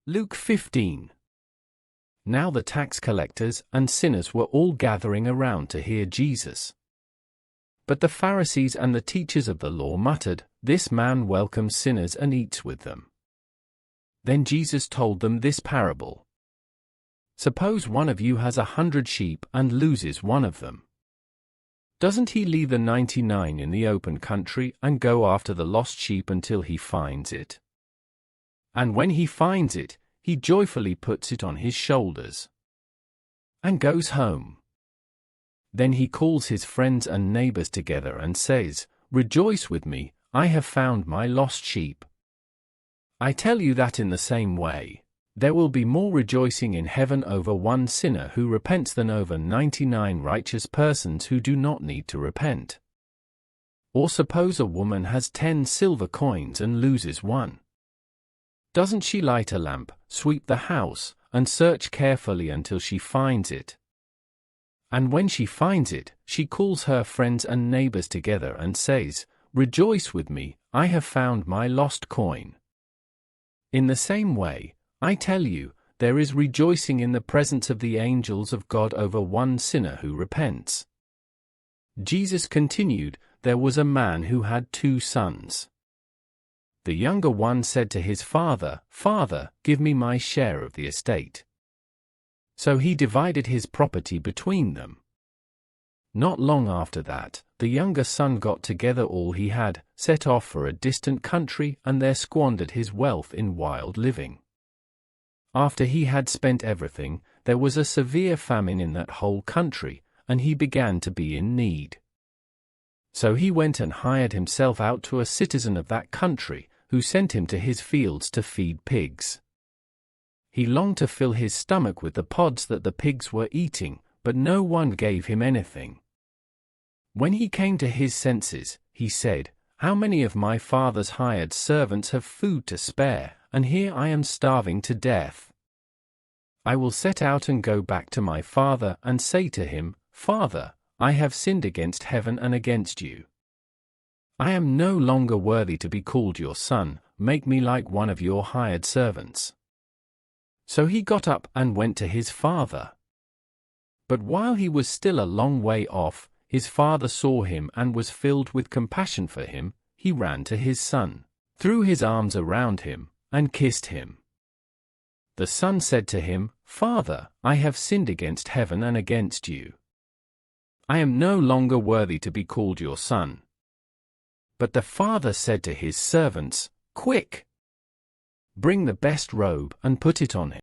Luke 15. Now the tax collectors and sinners were all gathering around to hear Jesus. But the Pharisees and the teachers of the law muttered, "This man welcomes sinners and eats with them." Then Jesus told them this parable. Suppose one of you has 100 sheep and loses one of them. Doesn't he leave the 99 in the open country and go after the lost sheep until he finds it? And when he finds it, he joyfully puts it on his shoulders and goes home. Then he calls his friends and neighbors together and says, "Rejoice with me, I have found my lost sheep." I tell you that in the same way, there will be more rejoicing in heaven over one sinner who repents than over 99 righteous persons who do not need to repent. Or suppose a woman has 10 silver coins and loses one. Doesn't she light a lamp, sweep the house, and search carefully until she finds it? And when she finds it, she calls her friends and neighbors together and says, "Rejoice with me, I have found my lost coin." In the same way, I tell you, there is rejoicing in the presence of the angels of God over one sinner who repents. Jesus continued, there was a man who had 2 sons. The younger one said to his father, "Father, give me my share of the estate." So he divided his property between them. Not long after that, the younger son got together all he had, set off for a distant country, and there squandered his wealth in wild living. After he had spent everything, there was a severe famine in that whole country, and he began to be in need. So he went and hired himself out to a citizen of that country, who sent him to his fields to feed pigs. He longed to fill his stomach with the pods that the pigs were eating, but no one gave him anything. When he came to his senses, he said, "How many of my father's hired servants have food to spare, and here I am starving to death? I will set out and go back to my father and say to him, 'Father, I have sinned against heaven and against you. I am no longer worthy to be called your son, make me like one of your hired servants.' So he got up and went to his father. But while he was still a long way off, his father saw him and was filled with compassion for him. He ran to his son, threw his arms around him, and kissed him. The son said to him, 'Father, I have sinned against heaven and against you. I am no longer worthy to be called your son.' But the father said to his servants, 'Quick! Bring the best robe and put it on him.